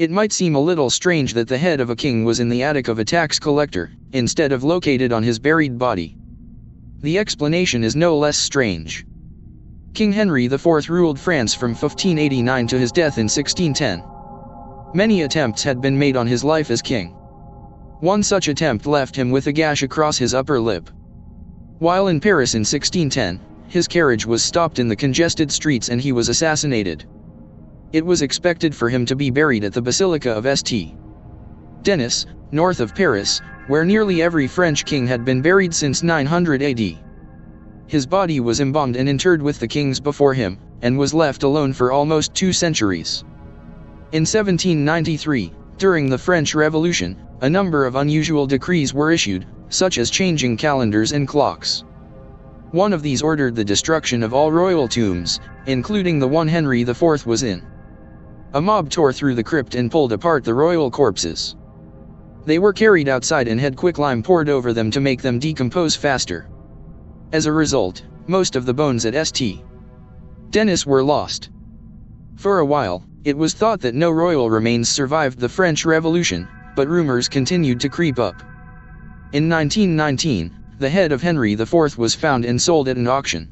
It might seem a little strange that the head of a king was in the attic of a tax collector, instead of located on his buried body. The explanation is no less strange. King Henry IV ruled France from 1589 to his death in 1610. Many attempts had been made on his life as king. One such attempt left him with a gash across his upper lip. While in Paris in 1610, his carriage was stopped in the congested streets and he was assassinated. It was expected for him to be buried at the Basilica of St. Denis, north of Paris, where nearly every French king had been buried since 900 AD. His body was embalmed and interred with the kings before him, and was left alone for almost 2 centuries. In 1793, during the French Revolution, a number of unusual decrees were issued, such as changing calendars and clocks. One of these ordered the destruction of all royal tombs, including the one Henry IV was in. A mob tore through the crypt and pulled apart the royal corpses. They were carried outside and had quicklime poured over them to make them decompose faster. As a result, most of the bones at St. Denis were lost. For a while, it was thought that no royal remains survived the French Revolution, but rumors continued to creep up. In 1919, the head of Henry IV was found and sold at an auction.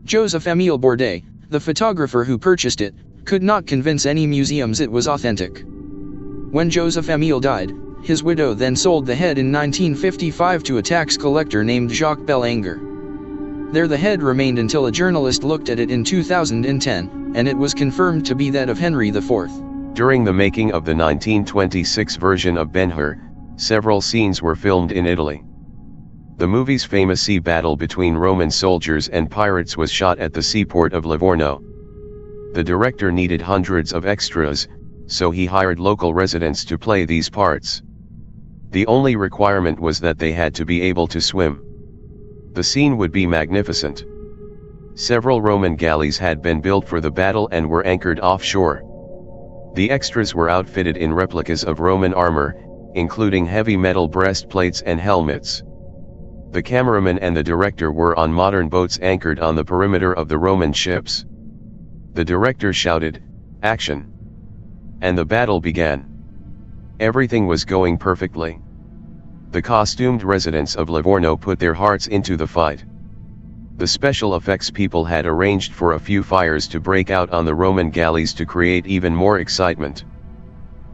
Joseph-Émile Bourdet, the photographer who purchased it, could not convince any museums it was authentic. When Joseph-Émile died, his widow then sold the head in 1955 to a tax collector named Jacques Bellanger. There the head remained until a journalist looked at it in 2010, and it was confirmed to be that of Henry IV. During the making of the 1926 version of Ben-Hur, several scenes were filmed in Italy. The movie's famous sea battle between Roman soldiers and pirates was shot at the seaport of Livorno. The director needed hundreds of extras, so he hired local residents to play these parts. The only requirement was that they had to be able to swim. The scene would be magnificent. Several Roman galleys had been built for the battle and were anchored offshore. The extras were outfitted in replicas of Roman armor, including heavy metal breastplates and helmets. The cameraman and the director were on modern boats anchored on the perimeter of the Roman ships. The director shouted, "Action!" And the battle began. Everything was going perfectly. The costumed residents of Livorno put their hearts into the fight. The special effects people had arranged for a few fires to break out on the Roman galleys to create even more excitement.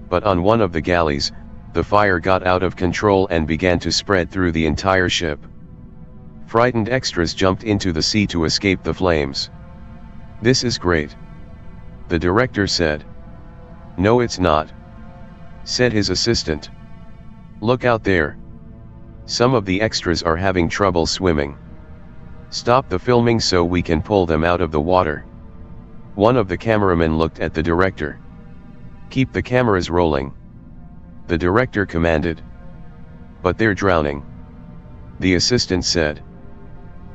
But on one of the galleys, the fire got out of control and began to spread through the entire ship. Frightened extras jumped into the sea to escape the flames. "This is great," the director said. "No, it's not," said his assistant. "Look out there. Some of the extras are having trouble swimming. Stop the filming so we can pull them out of the water." One of the cameramen looked at the director. "Keep the cameras rolling," the director commanded. "But they're drowning," the assistant said.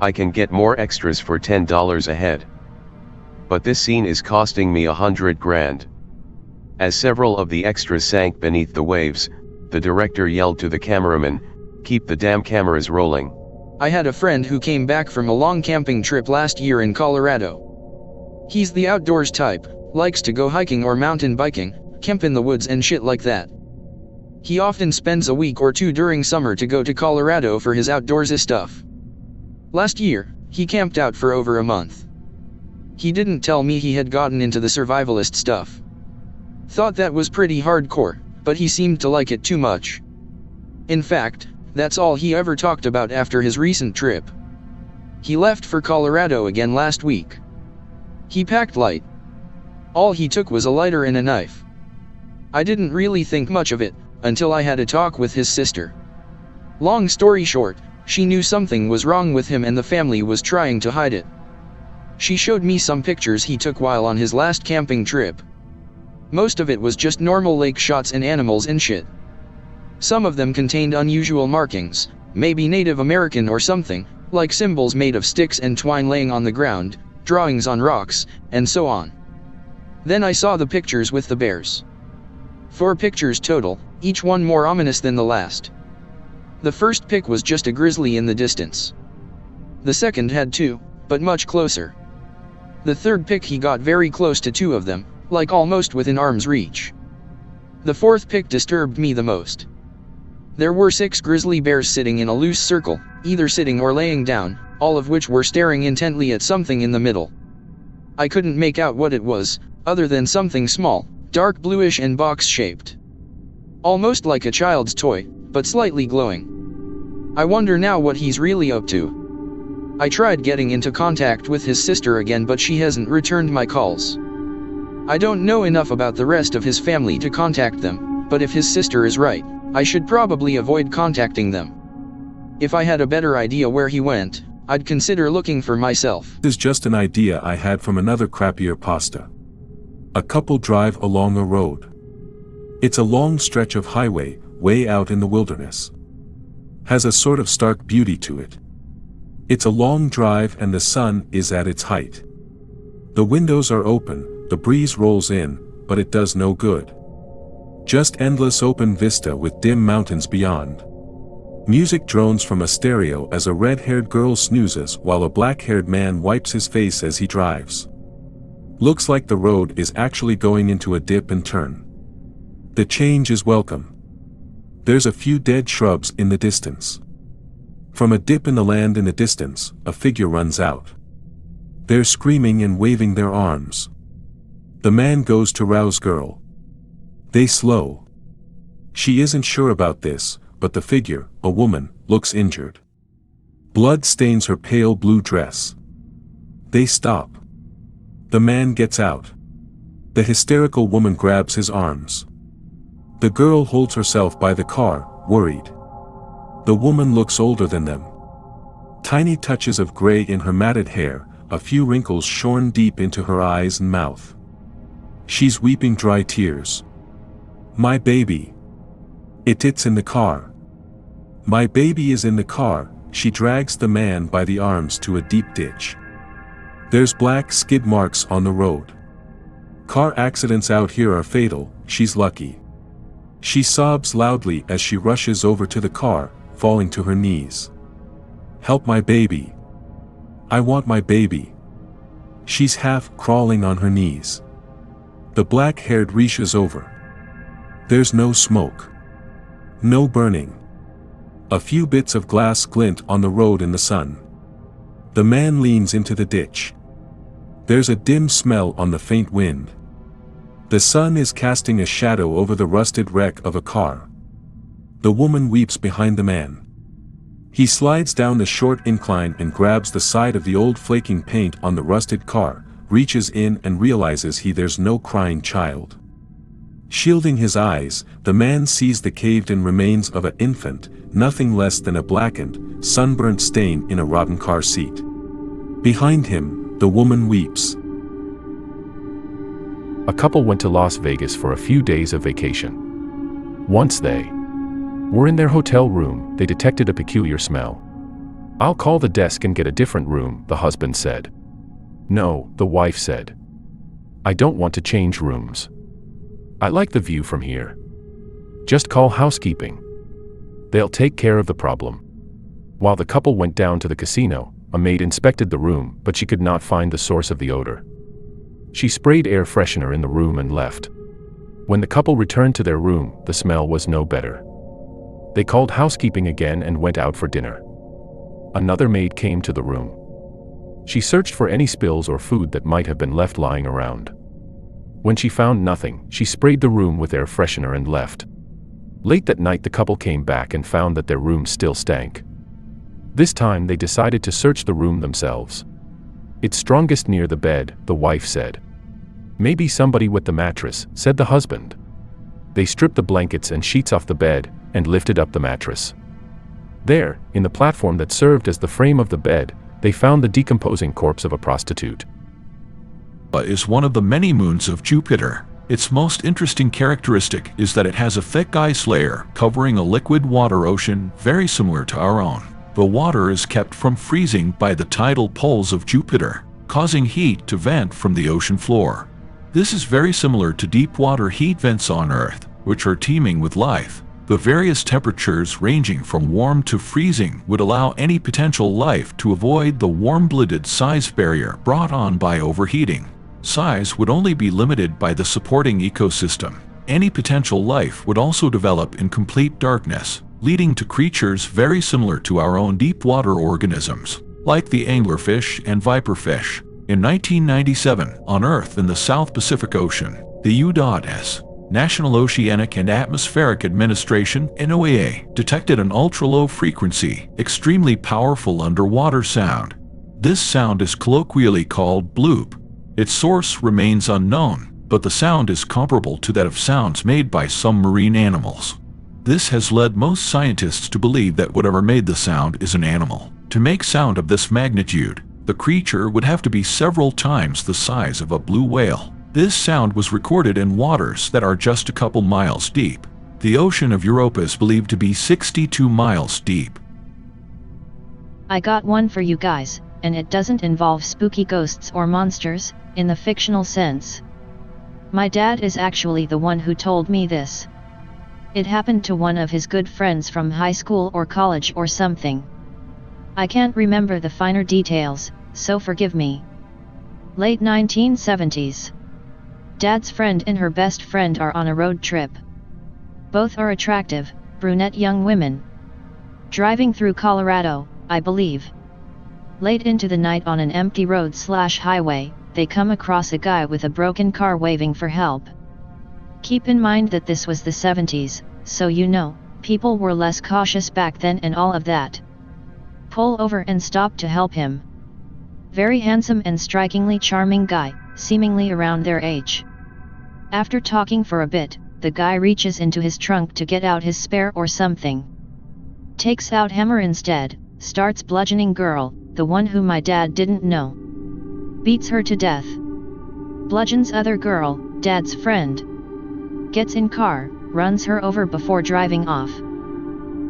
"I can get more extras for $10 a head. But this scene is costing me $100 grand. As several of the extras sank beneath the waves, the director yelled to the cameraman, "Keep the damn cameras rolling." I had a friend who came back from a long camping trip last year in Colorado. He's the outdoors type, likes to go hiking or mountain biking, camp in the woods and shit like that. He often spends a week or two during summer to go to Colorado for his outdoorsy stuff. Last year, he camped out for over a month. He didn't tell me he had gotten into the survivalist stuff. Thought that was pretty hardcore, but he seemed to like it too much. In fact, that's all he ever talked about after his recent trip. He left for Colorado again last week. He packed light. All he took was a lighter and a knife. I didn't really think much of it, until I had a talk with his sister. Long story short, she knew something was wrong with him and the family was trying to hide it. She showed me some pictures he took while on his last camping trip. Most of it was just normal lake shots and animals and shit. Some of them contained unusual markings, maybe Native American or something, like symbols made of sticks and twine laying on the ground, drawings on rocks, and so on. Then I saw the pictures with the bears. 4 pictures total, each one more ominous than the last. The first pic was just a grizzly in the distance. The second had 2, but much closer. The third pic he got very close to 2 of them, like almost within arm's reach. The fourth pic disturbed me the most. There were 6 grizzly bears sitting in a loose circle, either sitting or laying down, all of which were staring intently at something in the middle. I couldn't make out what it was, other than something small, dark bluish and box-shaped. Almost like a child's toy, but slightly glowing. I wonder now what he's really up to. I tried getting into contact with his sister again, but she hasn't returned my calls. I don't know enough about the rest of his family to contact them, but if his sister is right, I should probably avoid contacting them. If I had a better idea where he went, I'd consider looking for myself. This is just an idea I had from another crappier pasta. A couple drive along a road. It's a long stretch of highway, way out in the wilderness. Has a sort of stark beauty to it. It's a long drive and the sun is at its height. The windows are open, the breeze rolls in, but it does no good. Just endless open vista with dim mountains beyond. Music drones from a stereo as a red-haired girl snoozes while a black-haired man wipes his face as he drives. Looks like the road is actually going into a dip and turn. The change is welcome. There's a few dead shrubs in the distance. From a dip in the land in the distance, a figure runs out. They're screaming and waving their arms. The man goes to rouse girl. They slow. She isn't sure about this, but the figure, a woman, looks injured. Blood stains her pale blue dress. They stop. The man gets out. The hysterical woman grabs his arms. The girl holds herself by the car, worried. The woman looks older than them. Tiny touches of gray in her matted hair, a few wrinkles shorn deep into her eyes and mouth. She's weeping dry tears. My baby. It's in the car. My baby is in the car. She drags the man by the arms to a deep ditch. There's black skid marks on the road. Car accidents out here are fatal, she's lucky. She sobs loudly as she rushes over to the car, falling to her knees. Help my baby. I want my baby. She's half crawling on her knees. The black-haired reaches over. There's no smoke. No burning. A few bits of glass glint on the road in the sun. The man leans into the ditch. There's a dim smell on the faint wind. The sun is casting a shadow over the rusted wreck of a car. The woman weeps behind the man. He slides down the short incline and grabs the side of the old flaking paint on the rusted car, reaches in and realizes there's no crying child. Shielding his eyes, the man sees the caved-in remains of an infant, nothing less than a blackened, sunburnt stain in a rotten car seat. Behind him, the woman weeps. A couple went to Las Vegas for a few days of vacation. Once they were in their hotel room, they detected a peculiar smell. "I'll call the desk and get a different room," the husband said. "No," the wife said. "I don't want to change rooms. I like the view from here. Just call housekeeping. They'll take care of the problem." While the couple went down to the casino, a maid inspected the room, but she could not find the source of the odor. She sprayed air freshener in the room and left. When the couple returned to their room, the smell was no better. They called housekeeping again and went out for dinner. Another maid came to the room. She searched for any spills or food that might have been left lying around. When she found nothing, she sprayed the room with air freshener and left. Late that night, the couple came back and found that their room still stank. This time they decided to search the room themselves. "It's strongest near the bed," the wife said. "Maybe somebody with the mattress," said the husband. They stripped the blankets and sheets off the bed and lifted up the mattress. There, in the platform that served as the frame of the bed, they found the decomposing corpse of a prostitute. Is one of the many moons of Jupiter. Its most interesting characteristic is that it has a thick ice layer covering a liquid water ocean very similar to our own. The water is kept from freezing by the tidal poles of Jupiter, causing heat to vent from the ocean floor. This is very similar to deep water heat vents on Earth, which are teeming with life. The various temperatures ranging from warm to freezing would allow any potential life to avoid the warm-blooded size barrier brought on by overheating. Size would only be limited by the supporting ecosystem. Any potential life would also develop in complete darkness, leading to creatures very similar to our own deep water organisms, like the anglerfish and viperfish. In 1997, on Earth in the South Pacific Ocean, the U.S. National Oceanic and Atmospheric Administration (NOAA) detected an ultra-low frequency, extremely powerful underwater sound. This sound is colloquially called bloop. Its source remains unknown, but the sound is comparable to that of sounds made by some marine animals. This has led most scientists to believe that whatever made the sound is an animal. To make sound of this magnitude, the creature would have to be several times the size of a blue whale. This sound was recorded in waters that are just a couple miles deep. The ocean of Europa is believed to be 62 miles deep. I got one for you guys, and it doesn't involve spooky ghosts or monsters, in the fictional sense. My dad is actually the one who told me this. It happened to one of his good friends from high school or college or something. I can't remember the finer details, so forgive me. Late 1970s. Dad's friend and her best friend are on a road trip. Both are attractive, brunette young women. Driving through Colorado, I believe. Late into the night on an empty road/highway, they come across a guy with a broken car waving for help. Keep in mind that this was the 70s, so you know, people were less cautious back then and all of that. Pull over and stop to help him. Very handsome and strikingly charming guy, seemingly around their age. After talking for a bit, the guy reaches into his trunk to get out his spare or something. Takes out hammer instead, starts bludgeoning girl, the one who my dad didn't know. Beats her to death. Bludgeons other girl, dad's friend. Gets in car, runs her over before driving off.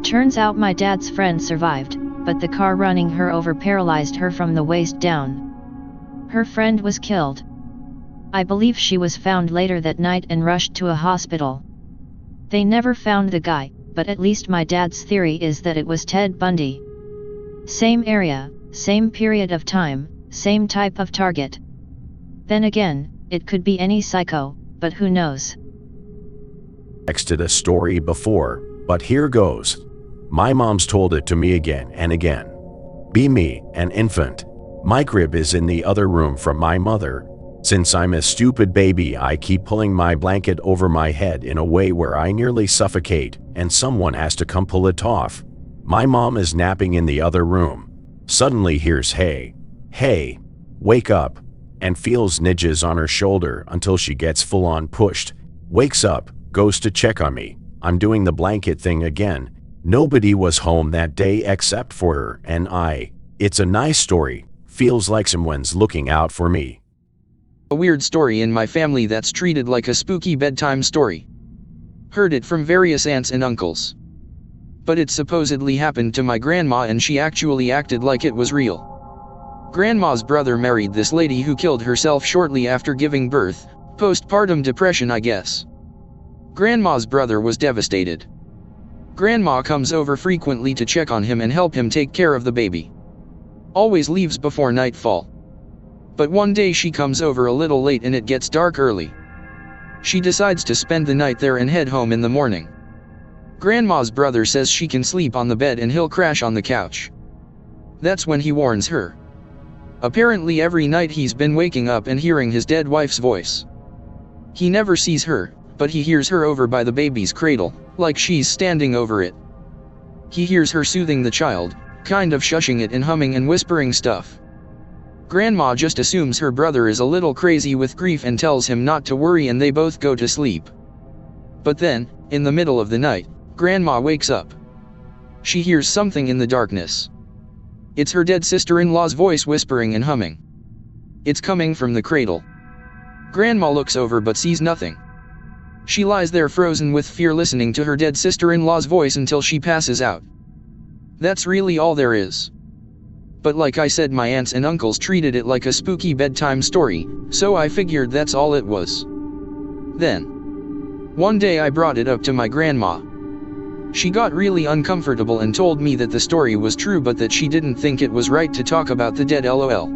Turns out my dad's friend survived, but the car running her over paralyzed her from the waist down. Her friend was killed. I believe she was found later that night and rushed to a hospital. They never found the guy, but at least my dad's theory is that it was Ted Bundy. Same area, same period of time, same type of target. Then again, it could be any psycho, but who knows? Texted a story before, but here goes. My mom's told it to me again and again. Be me, an infant. My crib is in the other room from my mother. Since I'm a stupid baby, I keep pulling my blanket over my head in a way where I nearly suffocate, and someone has to come pull it off. My mom is napping in the other room. Suddenly hears hey, hey, wake up, and feels nudges on her shoulder until she gets full on pushed. Wakes up, goes to check on me. I'm doing the blanket thing again. Nobody was home that day except for her and I. It's a nice story. Feels like someone's looking out for me. A weird story in my family that's treated like a spooky bedtime story. Heard it from various aunts and uncles. But it supposedly happened to my grandma and she actually acted like it was real. Grandma's brother married this lady who killed herself shortly after giving birth, postpartum depression I guess. Grandma's brother was devastated. Grandma comes over frequently to check on him and help him take care of the baby. Always leaves before nightfall. But one day she comes over a little late and it gets dark early. She decides to spend the night there and head home in the morning. Grandma's brother says she can sleep on the bed and he'll crash on the couch. That's when he warns her. Apparently every night he's been waking up and hearing his dead wife's voice. He never sees her, but he hears her over by the baby's cradle, like she's standing over it. He hears her soothing the child, kind of shushing it and humming and whispering stuff. Grandma just assumes her brother is a little crazy with grief and tells him not to worry and they both go to sleep. But then, in the middle of the night, Grandma wakes up. She hears something in the darkness. It's her dead sister-in-law's voice whispering and humming. It's coming from the cradle. Grandma looks over but sees nothing. She lies there frozen with fear listening to her dead sister-in-law's voice until she passes out. That's really all there is. But like I said, my aunts and uncles treated it like a spooky bedtime story, so I figured that's all it was. Then, one day I brought it up to my grandma. She got really uncomfortable and told me that the story was true but that she didn't think it was right to talk about the dead lol.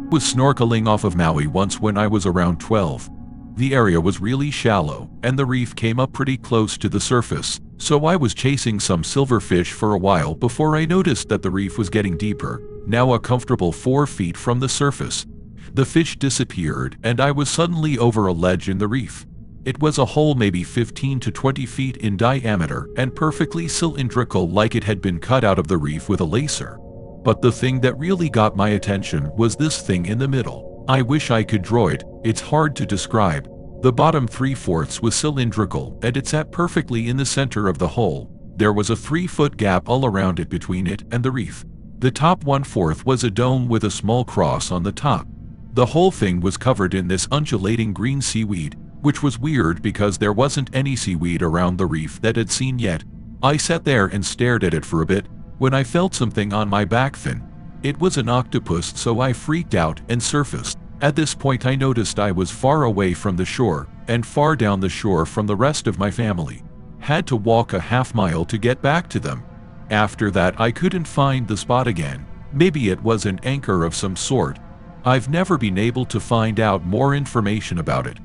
Was snorkeling off of Maui once when I was around 12. The area was really shallow, and the reef came up pretty close to the surface, so I was chasing some silverfish for a while before I noticed that the reef was getting deeper, now a comfortable 4 feet from the surface. The fish disappeared, and I was suddenly over a ledge in the reef. It was a hole maybe 15 to 20 feet in diameter and perfectly cylindrical, like it had been cut out of the reef with a laser. But the thing that really got my attention was this thing in the middle. I wish I could draw it, it's hard to describe. The bottom 3/4 was cylindrical, and it sat perfectly in the center of the hole. There was a 3-foot gap all around it between it and the reef. The top 1/4 was a dome with a small cross on the top. The whole thing was covered in this undulating green seaweed, which was weird because there wasn't any seaweed around the reef that I'd seen yet. I sat there and stared at it for a bit, when I felt something on my back fin. It was an octopus, so I freaked out and surfaced. At this point I noticed I was far away from the shore, and far down the shore from the rest of my family. Had to walk a half-mile to get back to them. After that I couldn't find the spot again. Maybe it was an anchor of some sort. I've never been able to find out more information about it.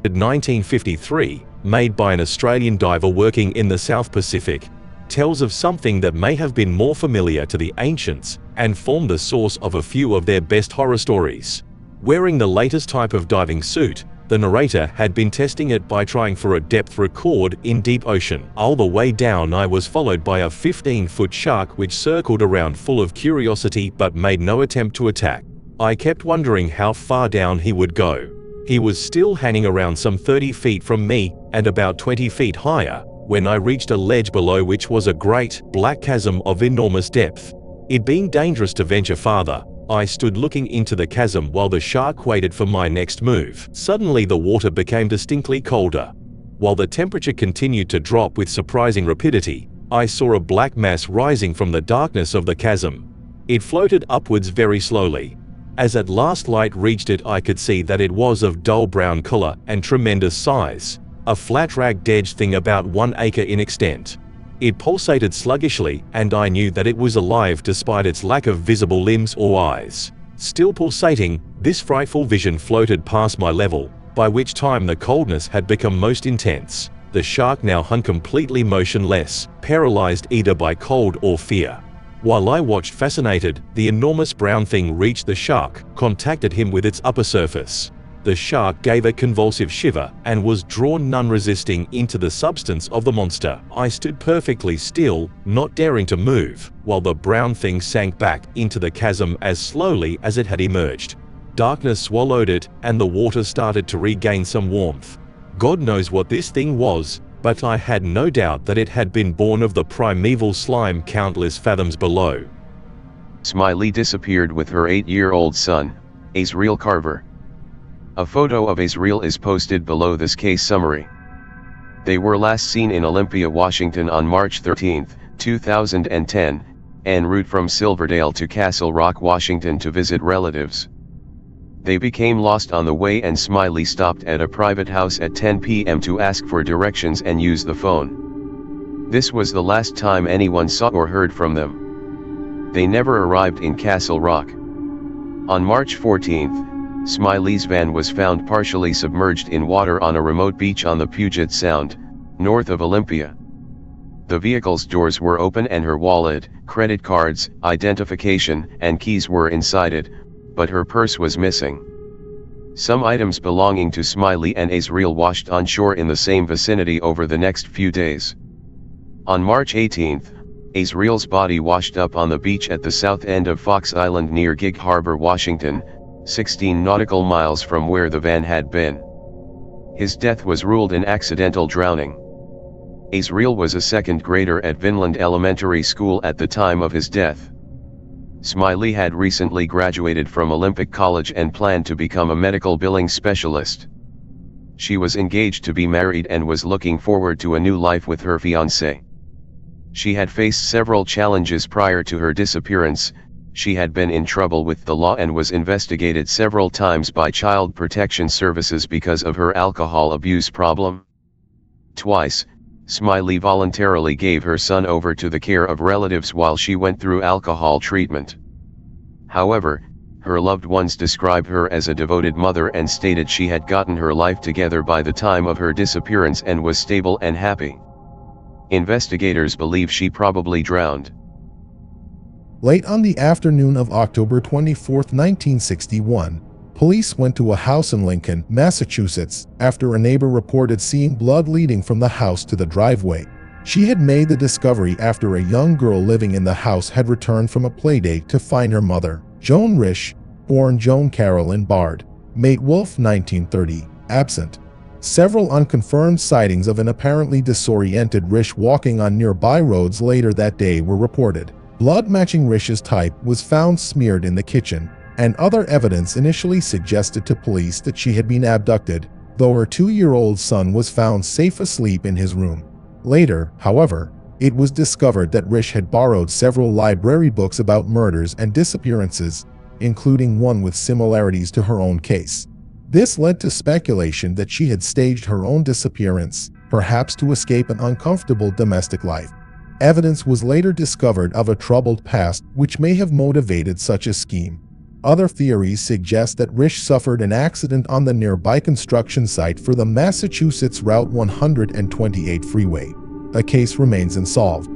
1953, made by an Australian diver working in the South Pacific, tells of something that may have been more familiar to the ancients and formed the source of a few of their best horror stories. Wearing the latest type of diving suit, the narrator had been testing it by trying for a depth record in deep ocean. All the way down I was followed by a 15-foot shark which circled around full of curiosity but made no attempt to attack. I kept wondering how far down he would go. He was still hanging around some 30 feet from me and about 20 feet higher when I reached a ledge below, which was a great, black chasm of enormous depth. It being dangerous to venture farther, I stood looking into the chasm while the shark waited for my next move. Suddenly the water became distinctly colder. While the temperature continued to drop with surprising rapidity, I saw a black mass rising from the darkness of the chasm. It floated upwards very slowly. As at last light reached it, I could see that it was of dull brown color and tremendous size, a flat ragged-edged thing about 1 acre in extent. It pulsated sluggishly, and I knew that it was alive despite its lack of visible limbs or eyes. Still pulsating, this frightful vision floated past my level, by which time the coldness had become most intense. The shark now hung completely motionless, paralyzed either by cold or fear. While I watched fascinated, the enormous brown thing reached the shark, contacted him with its upper surface. The shark gave a convulsive shiver and was drawn non-resisting into the substance of the monster. I stood perfectly still, not daring to move, while the brown thing sank back into the chasm as slowly as it had emerged. Darkness swallowed it, and the water started to regain some warmth. God knows what this thing was, but I had no doubt that it had been born of the primeval slime countless fathoms below. Smiley disappeared with her 8-year-old son, Azrael Carver. A photo of Azrael is posted below this case summary. They were last seen in Olympia, Washington on March 13, 2010, en route from Silverdale to Castle Rock, Washington to visit relatives. They became lost on the way, and Smiley stopped at a private house at 10 p.m. to ask for directions and use the phone. This was the last time anyone saw or heard from them. They never arrived in Castle Rock. On March 14th, Smiley's van was found partially submerged in water on a remote beach on the Puget Sound, north of Olympia. The vehicle's doors were open and her wallet, credit cards, identification, and keys were inside it, but her purse was missing. Some items belonging to Smiley and Azrael washed on shore in the same vicinity over the next few days. On March 18th, Azrael's body washed up on the beach at the south end of Fox Island near Gig Harbor, Washington, 16 nautical miles from where the van had been. His death was ruled an accidental drowning. Azrael was a second grader at Vinland Elementary School at the time of his death. Smiley had recently graduated from Olympic College and planned to become a medical billing specialist. She was engaged to be married and was looking forward to a new life with her fiancé. She had faced several challenges prior to her disappearance. She had been in trouble with the law and was investigated several times by Child Protection Services because of her alcohol abuse problem. Twice, Smiley voluntarily gave her son over to the care of relatives while she went through alcohol treatment. However, Her loved ones describe her as a devoted mother and stated she had gotten her life together by the time of her disappearance and was stable and happy. Investigators believe she probably drowned. Late on the afternoon of October 24, 1961, police went to a house in Lincoln, Massachusetts, after a neighbor reported seeing blood leading from the house to the driveway. She had made the discovery after a young girl living in the house had returned from a playdate to find her mother, Joan Risch, born Joan Carolyn Bard, Mate Wolf 1930, absent. Several unconfirmed sightings of an apparently disoriented Risch walking on nearby roads later that day were reported. Blood matching Risch's type was found smeared in the kitchen, and other evidence initially suggested to police that she had been abducted, though her 2-year-old son was found safe asleep in his room. Later, however, it was discovered that Risch had borrowed several library books about murders and disappearances, including one with similarities to her own case. This led to speculation that she had staged her own disappearance, perhaps to escape an uncomfortable domestic life. Evidence was later discovered of a troubled past which may have motivated such a scheme. Other theories suggest that Risch suffered an accident on the nearby construction site for the Massachusetts Route 128 freeway. A case remains unsolved.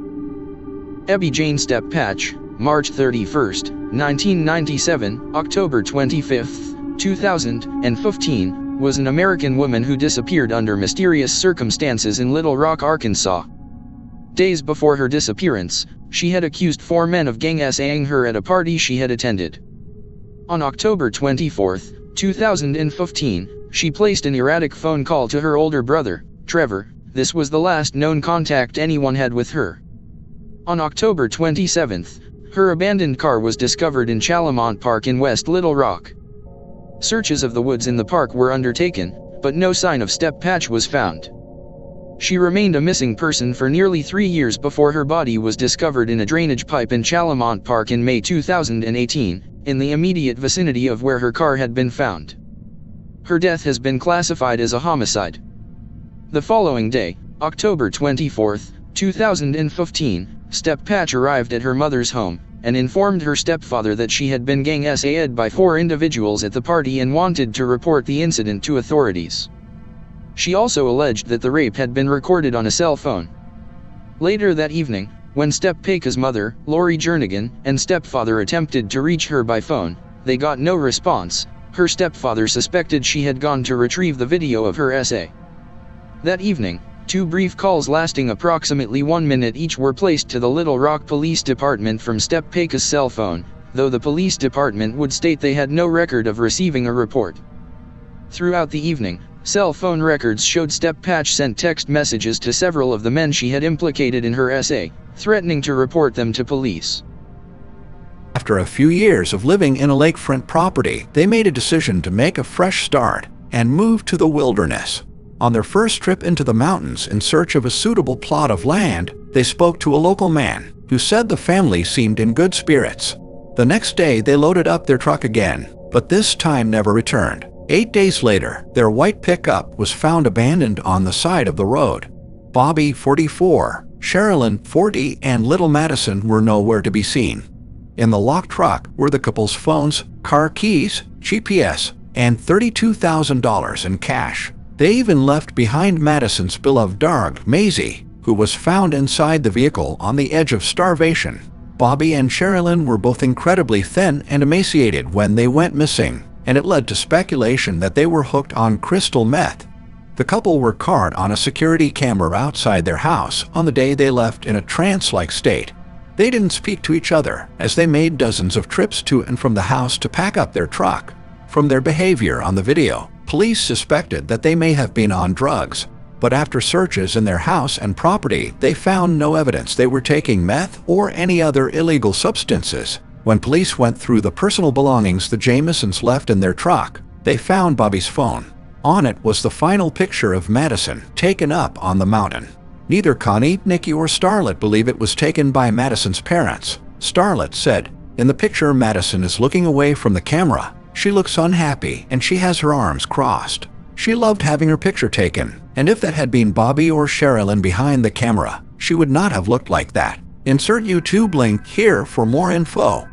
Ebby Jane Steppachs, March 31, 1997, October 25, 2015, was an American woman who disappeared under mysterious circumstances in Little Rock, Arkansas. Days before her disappearance, she had accused 4 men of gang-SAing her at a party she had attended. On October 24, 2015, she placed an erratic phone call to her older brother, Trevor. This was the last known contact anyone had with her. On October 27, her abandoned car was discovered in Chalamont Park in West Little Rock. Searches of the woods in the park were undertaken, but no sign of Steppachs was found. She remained a missing person for nearly 3 years before her body was discovered in a drainage pipe in Chalamont Park in May 2018, in the immediate vicinity of where her car had been found. Her death has been classified as a homicide. The following day, October 24, 2015, Steppachs arrived at her mother's home, and informed her stepfather that she had been gang-SA'd by 4 individuals at the party and wanted to report the incident to authorities. She also alleged that the rape had been recorded on a cell phone. Later that evening, when Steppachs' mother, Lori Jernigan, and stepfather attempted to reach her by phone, they got no response. Her stepfather suspected she had gone to retrieve the video of her SA. That evening, 2 brief calls lasting approximately 1 minute each were placed to the Little Rock Police Department from Steppachs' cell phone, though the police department would state they had no record of receiving a report. Throughout the evening, cell phone records showed Steppachs sent text messages to several of the men she had implicated in her SA, threatening to report them to police. After a few years of living in a lakefront property, they made a decision to make a fresh start and move to the wilderness. On their first trip into the mountains in search of a suitable plot of land, they spoke to a local man who said the family seemed in good spirits. The next day they loaded up their truck again, but this time never returned. 8 days later, their white pickup was found abandoned on the side of the road. Bobby, 44, Sherilyn, 40, and little Madison were nowhere to be seen. In the locked truck were the couple's phones, car keys, GPS, and $32,000 in cash. They even left behind Madison's beloved dog, Maisie, who was found inside the vehicle on the edge of starvation. Bobby and Sherilyn were both incredibly thin and emaciated when they went missing, and it led to speculation that they were hooked on crystal meth. The couple were caught on a security camera outside their house on the day they left in a trance-like state. They didn't speak to each other as they made dozens of trips to and from the house to pack up their truck. From their behavior on the video, police suspected that they may have been on drugs, but after searches in their house and property, they found no evidence they were taking meth or any other illegal substances. When police went through the personal belongings the Jamisons left in their truck, they found Bobby's phone. On it was the final picture of Madison, taken up on the mountain. Neither Connie, Nikki, or Starlet believe it was taken by Madison's parents. Starlet said, "In the picture, Madison is looking away from the camera. She looks unhappy and she has her arms crossed. She loved having her picture taken, and if that had been Bobby or Sherilyn behind the camera, she would not have looked like that." Insert YouTube link here for more info.